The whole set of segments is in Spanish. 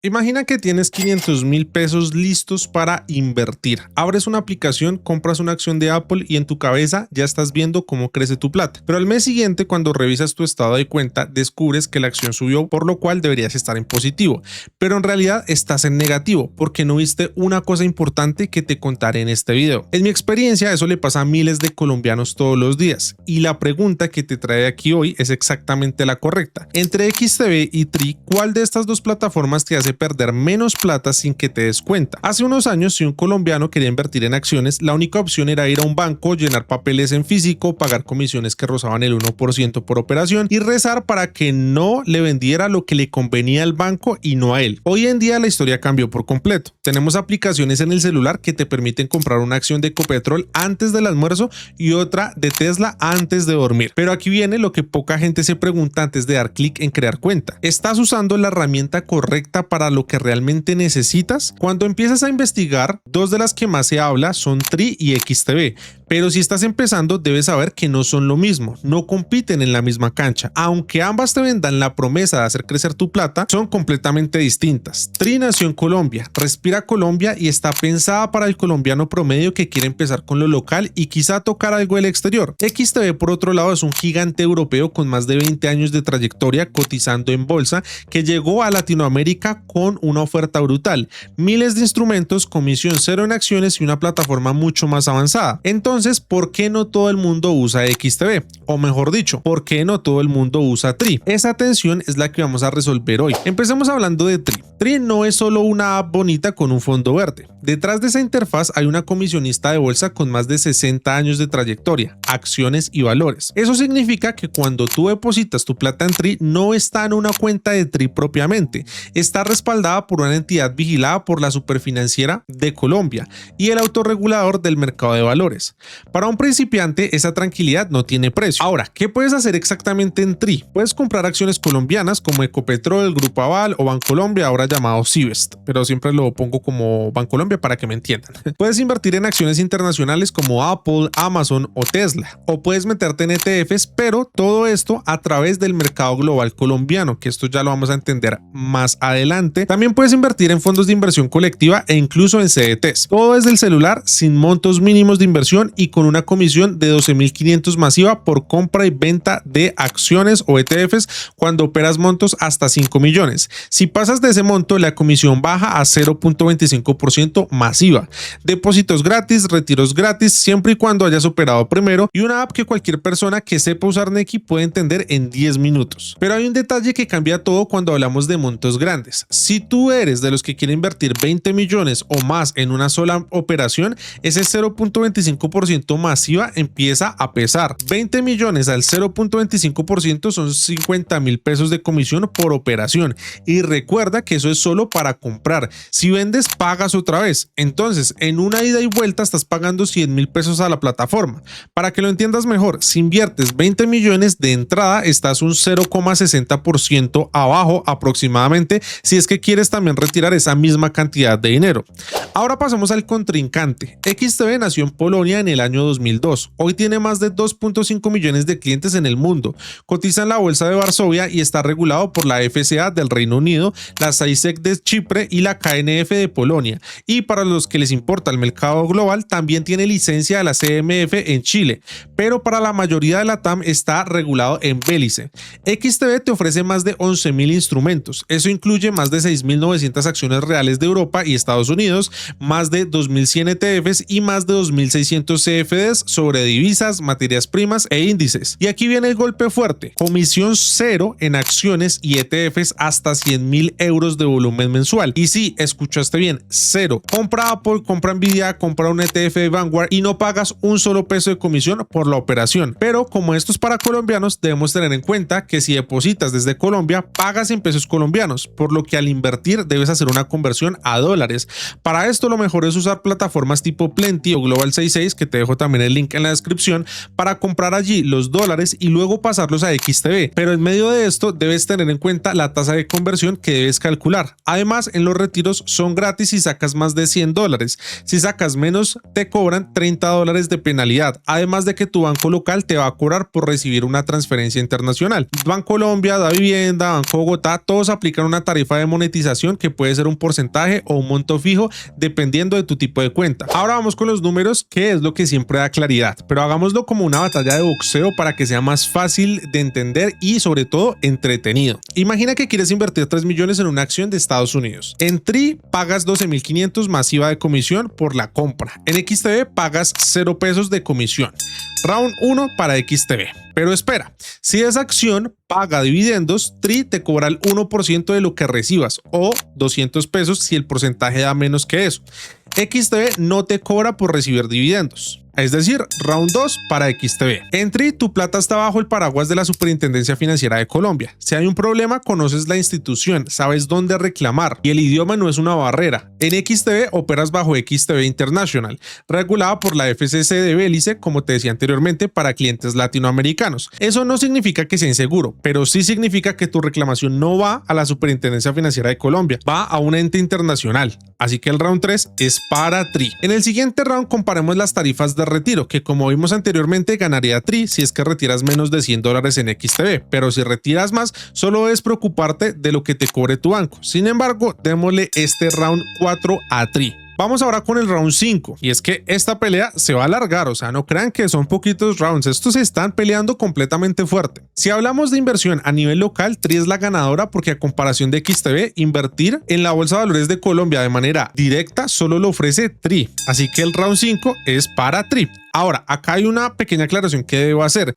Imagina que tienes 500,000 pesos listos para invertir. Abres una aplicación, compras una acción de Apple y en tu cabeza ya estás viendo cómo crece tu plata. Pero al mes siguiente, cuando revisas tu estado de cuenta, descubres que la acción subió, por lo cual deberías estar en positivo. Pero en realidad estás en negativo porque no viste una cosa importante que te contaré en este video. En mi experiencia, eso le pasa a miles de colombianos todos los días. Y la pregunta que te trae aquí hoy es exactamente la correcta. Entre XTB y Tri, ¿cuál de estas dos plataformas te hace perder menos plata sin que te des cuenta? Hace unos años, si un colombiano quería invertir en acciones, la única opción era ir a un banco, llenar papeles en físico, pagar comisiones que rozaban el 1% por operación y rezar para que no le vendiera lo que le convenía al banco y no a él. Hoy en día la historia cambió por completo. Tenemos aplicaciones en el celular que te permiten comprar una acción de Ecopetrol antes del almuerzo y otra de Tesla antes de dormir. Pero aquí viene lo que poca gente se pregunta antes de dar clic en crear cuenta. ¿Estás usando la herramienta correcta para lo que realmente necesitas? Cuando empiezas a investigar, dos de las que más se habla son Tri y XTB. Pero si estás empezando, debes saber que no son lo mismo, no compiten en la misma cancha. Aunque ambas te vendan la promesa de hacer crecer tu plata, son completamente distintas. Tri nació en Colombia, respira Colombia y está pensada para el colombiano promedio que quiere empezar con lo local y quizá tocar algo del exterior. XTB, por otro lado, es un gigante europeo con más de 20 años de trayectoria cotizando en bolsa que llegó a Latinoamérica con una oferta brutal, miles de instrumentos, comisión cero en acciones y una plataforma mucho más avanzada. Entonces, ¿por qué no todo el mundo usa XTB? O mejor dicho, ¿por qué no todo el mundo usa Tri? Esa tensión es la que vamos a resolver hoy. Empecemos hablando de Tri. Tri no es solo una app bonita con un fondo verde. Detrás de esa interfaz hay una comisionista de bolsa con más de 60 años de trayectoria, acciones y valores. Eso significa que cuando tú depositas tu plata en Tri, no está en una cuenta de Tri propiamente, está respaldada por una entidad vigilada por la Superfinanciera de Colombia y el autorregulador del mercado de valores. Para un principiante, esa tranquilidad no tiene precio. Ahora, ¿qué puedes hacer exactamente en Tri? Puedes comprar acciones colombianas como Ecopetrol, Grupo Aval o Bancolombia, ahora llamado Civest, pero siempre lo pongo como Bancolombia para que me entiendan. Puedes invertir en acciones internacionales como Apple, Amazon o Tesla, o puedes meterte en ETFs, pero todo esto a través del mercado global colombiano, que esto ya lo vamos a entender más adelante. También puedes invertir en fondos de inversión colectiva e incluso en CDTs. Todo desde el celular, sin montos mínimos de inversión y con una comisión de 12.500 masiva por compra y venta de acciones o ETFs cuando operas montos hasta 5 millones. Si pasas de ese monto, la comisión baja a 0.25% masiva. Depósitos gratis, retiros gratis, siempre y cuando hayas operado primero, y una app que cualquier persona que sepa usar Nequi puede entender en 10 minutos. Pero hay un detalle que cambia todo cuando hablamos de montos grandes. Si tú eres de los que quiere invertir 20 millones o más en una sola operación, ese 0.25% masiva empieza a pesar. 20 millones al 0.25% son 50,000 pesos de comisión por operación. Y recuerda que eso es solo para comprar. Si vendes, pagas otra vez. Entonces, en una ida y vuelta estás pagando 100,000 pesos a la plataforma. Para que lo entiendas mejor, si inviertes 20 millones de entrada, estás un 0.60% abajo aproximadamente si es que quieres también retirar esa misma cantidad de dinero. Ahora pasamos al contrincante. XTB nació en Polonia en el año 2002. Hoy tiene más de 2.5 millones de clientes en el mundo. Cotiza en la bolsa de Varsovia y está regulado por la FCA del Reino Unido, la SAISEC de Chipre y la KNF de Polonia. Y para los que les importa el mercado global, también tiene licencia de la CMF en Chile, pero para la mayoría de la TAM está regulado en Belice. XTB te ofrece más de 11,000 instrumentos. Eso incluye más de 6.900 acciones reales de Europa y Estados Unidos, más de 2.100 ETFs y más de 2.600 CFDs sobre divisas, materias primas e índices. Y aquí viene el golpe fuerte: comisión cero en acciones y ETFs hasta 100,000 euros de volumen mensual. Y sí, escuchaste bien, cero. Compra Apple, compra Nvidia, compra un ETF de Vanguard y no pagas un solo peso de comisión por la operación. Pero como esto es para colombianos, debemos tener en cuenta que si depositas desde Colombia, pagas en pesos colombianos, por lo que al invertir debes hacer una conversión a dólares. Para esto lo mejor es usar plataformas tipo Plenty o Global 66 que te dejo también el link en la descripción, para comprar allí los dólares y luego pasarlos a XTB. Pero en medio de esto debes tener en cuenta la tasa de conversión que debes calcular. Además, en los retiros son gratis si sacas más de $100. Si sacas menos, te cobran $30 de penalidad. Además de que tu banco local te va a cobrar por recibir una transferencia internacional. Bancolombia, Davivienda, Banco Bogotá, todos aplican una tarifa de monetización que puede ser un porcentaje o un monto fijo dependiendo de tu tipo de cuenta. Ahora vamos con los números, que es lo que siempre da claridad, pero hagámoslo como una batalla de boxeo para que sea más fácil de entender y sobre todo entretenido. Imagina que quieres invertir 3 millones en una acción de Estados Unidos. En TRI pagas 12.500 masiva de comisión por la compra. En XTB pagas 0 pesos de comisión. Round 1 para XTB. Pero espera, si esa acción paga dividendos, TRI te cobra el 1% de lo que recibas o 200 pesos si el porcentaje da menos que eso. XTB no te cobra por recibir dividendos. Es decir, round 2 para XTB. En TRI, tu plata está bajo el paraguas de la Superintendencia Financiera de Colombia. Si hay un problema, conoces la institución, sabes dónde reclamar y el idioma no es una barrera. En XTB operas bajo XTB International, regulada por la FCC de Belice, como te decía anteriormente, para clientes latinoamericanos. Eso no significa que sea inseguro, pero sí significa que tu reclamación no va a la Superintendencia Financiera de Colombia, va a un ente internacional. Así que el round 3 es para TRI. En el siguiente round comparemos las tarifas de retiro, que como vimos anteriormente ganaría TRI si es que retiras menos de $100 en XTB, pero si retiras más solo debes preocuparte de lo que te cobre tu banco. Sin embargo, démosle este round 4 a TRI. Vamos ahora con el round 5, y es que esta pelea se va a alargar, o sea, no crean que son poquitos rounds, estos se están peleando completamente fuerte. Si hablamos de inversión a nivel local, TRI es la ganadora porque a comparación de XTB, invertir en la Bolsa de Valores de Colombia de manera directa solo lo ofrece TRI, así que el round 5 es para TRI. Ahora, acá hay una pequeña aclaración que debo hacer.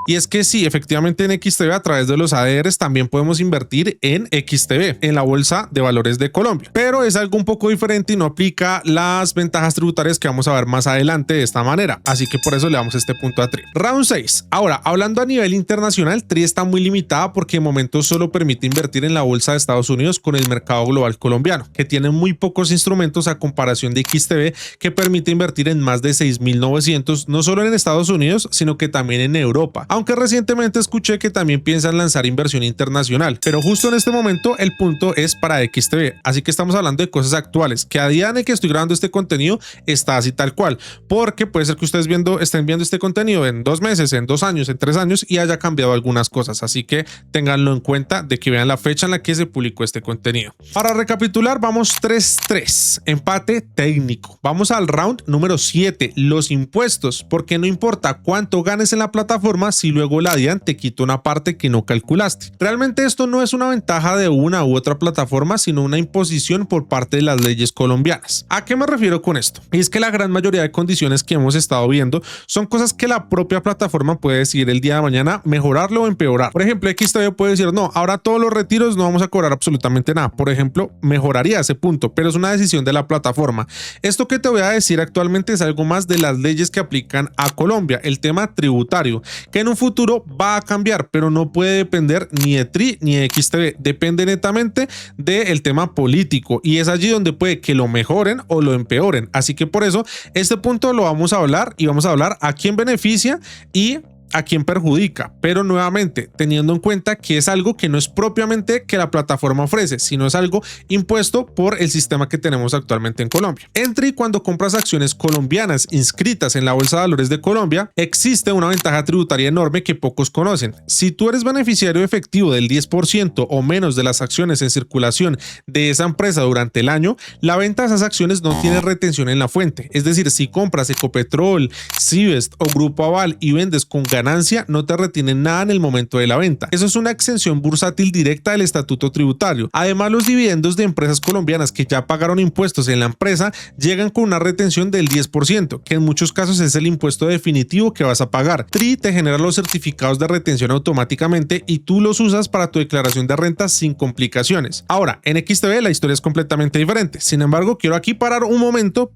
Y es que sí, efectivamente en XTB a través de los ADRs también podemos invertir en XTB, en la Bolsa de Valores de Colombia, pero es algo un poco diferente y no aplica las ventajas tributarias que vamos a ver más adelante de esta manera, así que por eso le damos este punto a TRI. Round 6. Ahora, hablando a nivel internacional, TRI está muy limitada porque de momento solo permite invertir en la Bolsa de Estados Unidos con el mercado global colombiano, que tiene muy pocos instrumentos a comparación de XTB, que permite invertir en más de 6.900, no solo en Estados Unidos, sino que también en Europa. Aunque recientemente escuché que también piensan lanzar inversión internacional, pero justo en este momento el punto es para XTB, así que estamos hablando de cosas actuales, que a día en el que estoy grabando este contenido está así tal cual, porque puede ser que ustedes estén viendo este contenido en 2 meses, en 2 años, en 3 años y haya cambiado algunas cosas, así que ténganlo en cuenta de que vean la fecha en la que se publicó este contenido. Para recapitular, vamos 3-3, empate técnico. Vamos al round número 7, los impuestos, porque no importa cuánto ganes en la plataforma, si luego la DIAN te quita una parte que no calculaste. Realmente esto no es una ventaja de una u otra plataforma, sino una imposición por parte de las leyes colombianas. ¿A qué me refiero con esto? Y es que la gran mayoría de condiciones que hemos estado viendo son cosas que la propia plataforma puede decidir el día de mañana mejorarlo o empeorar. Por ejemplo, XTB puede decir, no, ahora todos los retiros no vamos a cobrar absolutamente nada. Por ejemplo, mejoraría ese punto, pero es una decisión de la plataforma. Esto que te voy a decir actualmente es algo más de las leyes que aplican a Colombia, el tema tributario, que en un futuro va a cambiar, pero no puede depender ni de TRI ni de XTB, depende netamente del tema político y es allí donde puede que lo mejoren o lo empeoren. Así que por eso este punto lo vamos a hablar y vamos a hablar a quién beneficia y a quién perjudica, pero nuevamente teniendo en cuenta que es algo que no es propiamente que la plataforma ofrece, sino es algo impuesto por el sistema que tenemos actualmente en Colombia. En TRI, cuando compras acciones colombianas inscritas en la Bolsa de Valores de Colombia, existe una ventaja tributaria enorme que pocos conocen. Si tú eres beneficiario efectivo del 10% o menos de las acciones en circulación de esa empresa durante el año, la venta de esas acciones no tiene retención en la fuente. Es decir, si compras Ecopetrol, Civest o Grupo Aval y vendes con ganancia, no te retienen nada en el momento de la venta. Eso es una exención bursátil directa del estatuto tributario. Además, los dividendos de empresas colombianas que ya pagaron impuestos en la empresa llegan con una retención del 10%, que en muchos casos es el impuesto definitivo que vas a pagar. TRI te genera los certificados de retención automáticamente y tú los usas para tu declaración de renta sin complicaciones. Ahora, en XTB la historia es completamente diferente. Sin embargo, quiero aquí parar un momento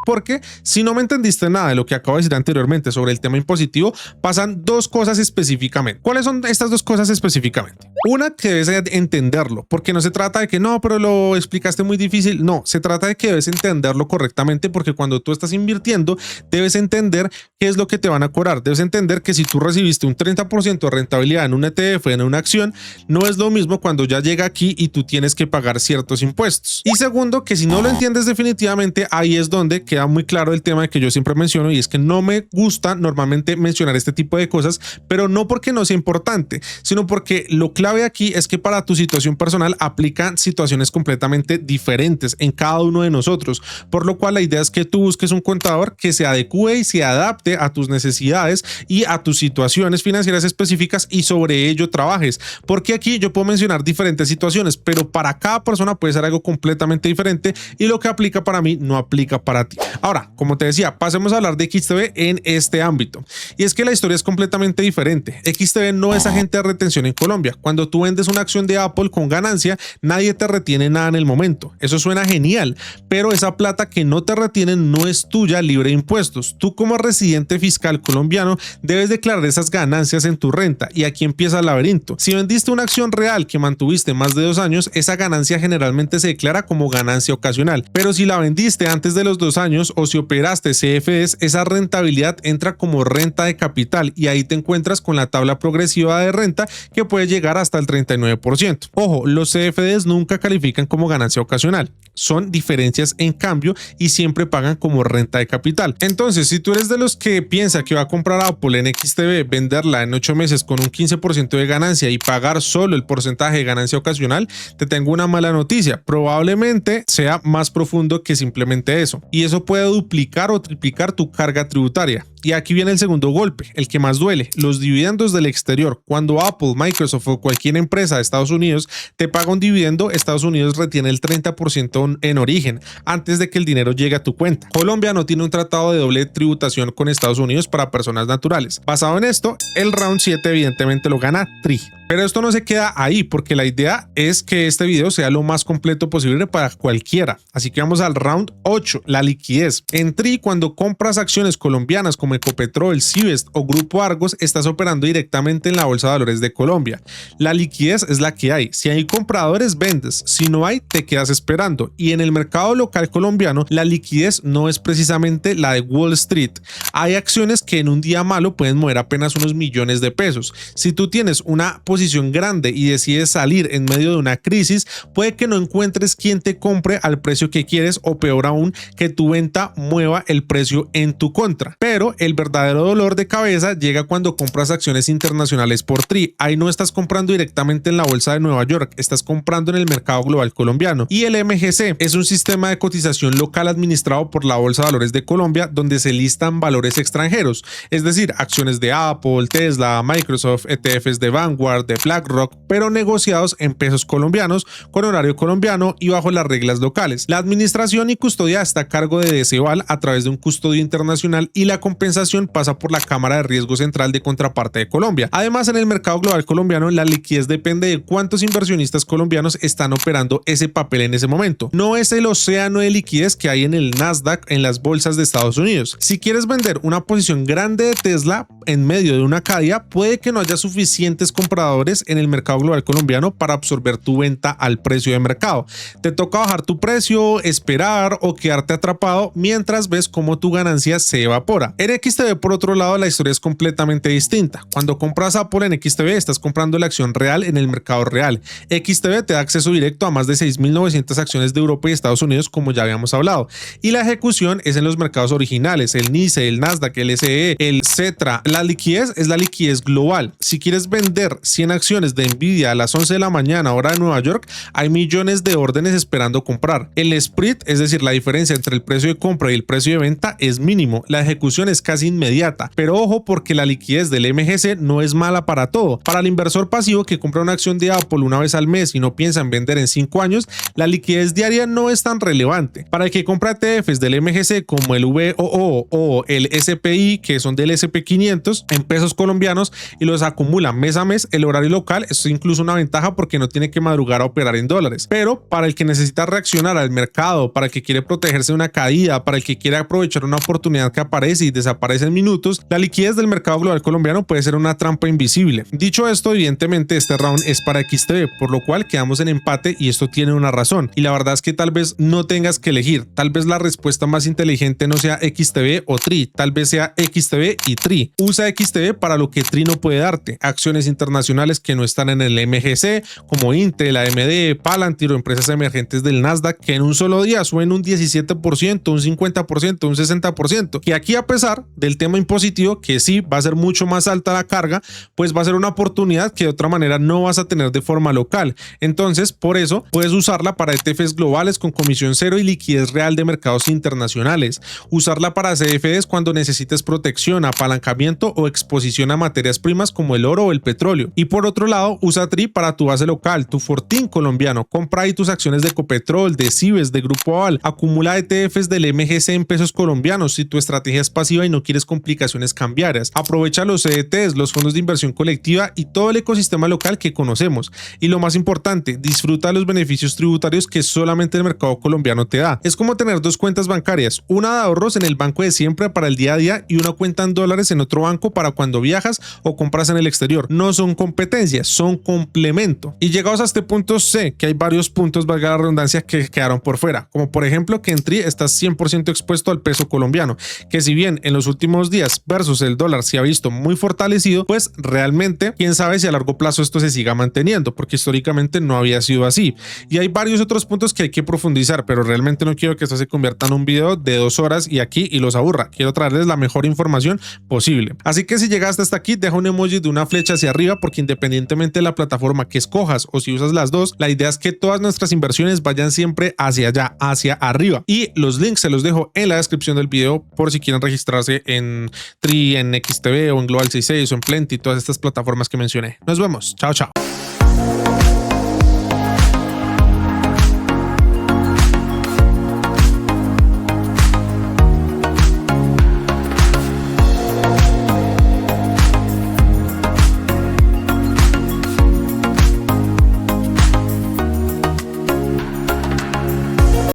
Porque si no me entendiste nada de lo que acabo de decir anteriormente sobre el tema impositivo, pasan dos cosas específicamente. ¿Cuáles son estas dos cosas específicamente? Una, que debes entenderlo, porque no se trata de que no, pero lo explicaste muy difícil. No, se trata de que debes entenderlo correctamente, porque cuando tú estás invirtiendo, debes entender qué es lo que te van a cobrar. Debes entender que si tú recibiste un 30% de rentabilidad en un ETF, en una acción, no es lo mismo cuando ya llega aquí y tú tienes que pagar ciertos impuestos. Y segundo, que si no lo entiendes definitivamente, ahí es donde queda muy claro el tema que yo siempre menciono, y es que no me gusta normalmente mencionar este tipo de cosas, pero no porque no sea importante, sino porque lo clave aquí es que para tu situación personal aplican situaciones completamente diferentes en cada uno de nosotros, por lo cual la idea es que tú busques un contador que se adecue y se adapte a tus necesidades y a tus situaciones financieras específicas, y sobre ello trabajes, porque aquí yo puedo mencionar diferentes situaciones, pero para cada persona puede ser algo completamente diferente, y lo que aplica para mí no aplica para ti. Ahora, como te decía, pasemos a hablar de XTB en este ámbito, y es que la historia es completamente diferente. XTB no es agente de retención en Colombia. Cuando tú vendes una acción de Apple con ganancia, nadie te retiene nada en el momento. Eso suena genial, pero esa plata que no te retienen no es tuya libre de impuestos. Tú, como residente fiscal colombiano, debes declarar esas ganancias en tu renta, y aquí empieza el laberinto. Si vendiste una acción real que mantuviste más de 2 años, esa ganancia generalmente se declara como ganancia ocasional, pero si la vendiste antes de los 2 años o si operaste CFDs, esa rentabilidad entra como renta de capital, y ahí te encuentras con la tabla progresiva de renta que puede llegar hasta el 39%. Ojo, los CFDs nunca califican como ganancia ocasional, son diferencias en cambio y siempre pagan como renta de capital. Entonces, si tú eres de los que piensa que va a comprar Apple en XTB, venderla en 8 meses con un 15% de ganancia y pagar solo el porcentaje de ganancia ocasional, te tengo una mala noticia. Probablemente sea más profundo que simplemente eso, y eso puede duplicar o triplicar tu carga tributaria. Y aquí viene el segundo golpe, el que más duele: los dividendos del exterior. Cuando Apple, Microsoft o cualquier empresa de Estados Unidos te paga un dividendo, Estados Unidos retiene el 30% en origen antes de que el dinero llegue a tu cuenta. Colombia no tiene un tratado de doble tributación con Estados Unidos para personas naturales. Basado en esto, el round 7 evidentemente lo gana Tri. Pero esto no se queda ahí, porque la idea es que este video sea lo más completo posible para cualquiera. Así que vamos al round 8, la liquidez. En Tri, cuando compras acciones colombianas como Ecopetrol, Civest o Grupo Argos, estás operando directamente en la Bolsa de Valores de Colombia. La liquidez es la que hay. Si hay compradores, vendes. Si no hay, te quedas esperando. Y en el mercado local colombiano, la liquidez no es precisamente la de Wall Street. Hay acciones que en un día malo pueden mover apenas unos millones de pesos. Si tú tienes una posición grande y decides salir en medio de una crisis, puede que no encuentres quien te compre al precio que quieres, o peor aún, que tu venta mueva el precio en tu contra. Pero el verdadero dolor de cabeza llega cuando compras acciones internacionales por Tri. Ahí no estás comprando directamente en la bolsa de Nueva York, estás comprando en el mercado global colombiano. Y el MGC es un sistema de cotización local administrado por la Bolsa de Valores de Colombia, donde se listan valores extranjeros, es decir, acciones de Apple, Tesla, Microsoft, ETFs de Vanguard, de BlackRock, pero negociados en pesos colombianos, con horario colombiano y bajo las reglas locales. La administración y custodia está a cargo de Deceval a través de un custodio internacional, y la compensación pasa por la Cámara de Riesgo Central de Contraparte de Colombia. Además, en el mercado global colombiano, la liquidez depende de cuántos inversionistas colombianos están operando ese papel en ese momento. No es el océano de liquidez que hay en el Nasdaq, en las bolsas de Estados Unidos. Si quieres vender una posición grande de Tesla en medio de una caída, puede que no haya suficientes compradores en el mercado global colombiano para absorber tu venta al precio de mercado. Te toca bajar tu precio, esperar o quedarte atrapado mientras ves cómo tu ganancia se evapora. En XTB, por otro lado, la historia es completamente distinta. Cuando compras Apple en XTB, estás comprando la acción real en el mercado real. XTB te da acceso directo a más de 6.900 acciones de Europa y Estados Unidos, como ya habíamos hablado, y la ejecución es en los mercados originales, el NYSE, el Nasdaq, el SE, el Cetra. La liquidez es la liquidez global. Si quieres vender 100 acciones de Nvidia a las 11 de la mañana hora de Nueva York, hay millones de órdenes esperando comprar. El spread, es decir, la diferencia entre el precio de compra y el precio de venta, es mínimo. La ejecución es casi inmediata, pero ojo, porque la liquidez del MGC no es mala para todo. Para el inversor pasivo que compra una acción de Apple una vez al mes y no piensa en vender en 5 años, la liquidez diaria no es tan relevante. Para el que compra ETFs del MGC como el VOO o el SPI, que son del SP500, apalancamientos en pesos colombianos y los acumula mes a mes. El horario local es incluso una ventaja porque no tiene que madrugar a operar en dólares. Pero para el que necesita reaccionar al mercado, para el que quiere protegerse de una caída, para el que quiere aprovechar una oportunidad que aparece y desaparece en minutos, la liquidez del mercado global colombiano puede ser una trampa invisible. Dicho esto, evidentemente este round es para XTB, por lo cual quedamos en empate y esto tiene una razón. Y la verdad es que tal vez no tengas que elegir, tal vez la respuesta más inteligente no sea XTB o TRI, tal vez sea XTB y TRI. Usa XTB para lo que TRI no puede darte, acciones internacionales que no están en el MGC, como Intel, AMD, Palantir o empresas emergentes del Nasdaq que en un solo día suben un 17%, un 50%, un 60%, que aquí a pesar del tema impositivo, que sí va a ser mucho más alta la carga, pues va a ser una oportunidad que de otra manera no vas a tener de forma local. Entonces, por eso puedes usarla para ETFs globales con comisión cero y liquidez real de mercados internacionales. Usarla para CFDs cuando necesites protección, apalancamiento o exposición a materias primas como el oro o el petróleo. Y por otro lado, usa TRI para tu base local, tu fortín colombiano. Compra ahí tus acciones de Ecopetrol, de Cibes, de Grupo Aval. Acumula ETFs del MGC en pesos colombianos si tu estrategia es pasiva y no quieres complicaciones cambiarias. Aprovecha los CDTs, los fondos de inversión colectiva y todo el ecosistema local que conocemos. Y lo más importante, disfruta los beneficios tributarios que solamente el mercado colombiano te da. Es como tener dos cuentas bancarias, una de ahorros en el banco de siempre para el día a día y una cuenta en dólares en otro banco para cuando viajas o compras en el exterior. No son competencias, son complemento. Y llegados a este punto, sé que hay varios puntos, valga la redundancia, que quedaron por fuera, como por ejemplo que en TRI estás 100% expuesto al peso colombiano, que si bien en los últimos días versus el dólar se ha visto muy fortalecido, pues realmente quién sabe si a largo plazo esto se siga manteniendo, porque históricamente no había sido así. Y hay varios otros puntos que hay que profundizar, pero realmente no quiero que esto se convierta en un video de 2 horas y aquí y los aburra. Quiero traerles la mejor información posible. Así que si llegaste hasta aquí, deja un emoji de una flecha hacia arriba, porque independientemente de la plataforma que escojas o si usas las dos, la idea es que todas nuestras inversiones vayan siempre hacia allá, hacia arriba. Y los links se los dejo en la descripción del video por si quieren registrarse en TRI, en XTB o en Global 66 o en Plenty, todas estas plataformas que mencioné. Nos vemos. Chao, chao.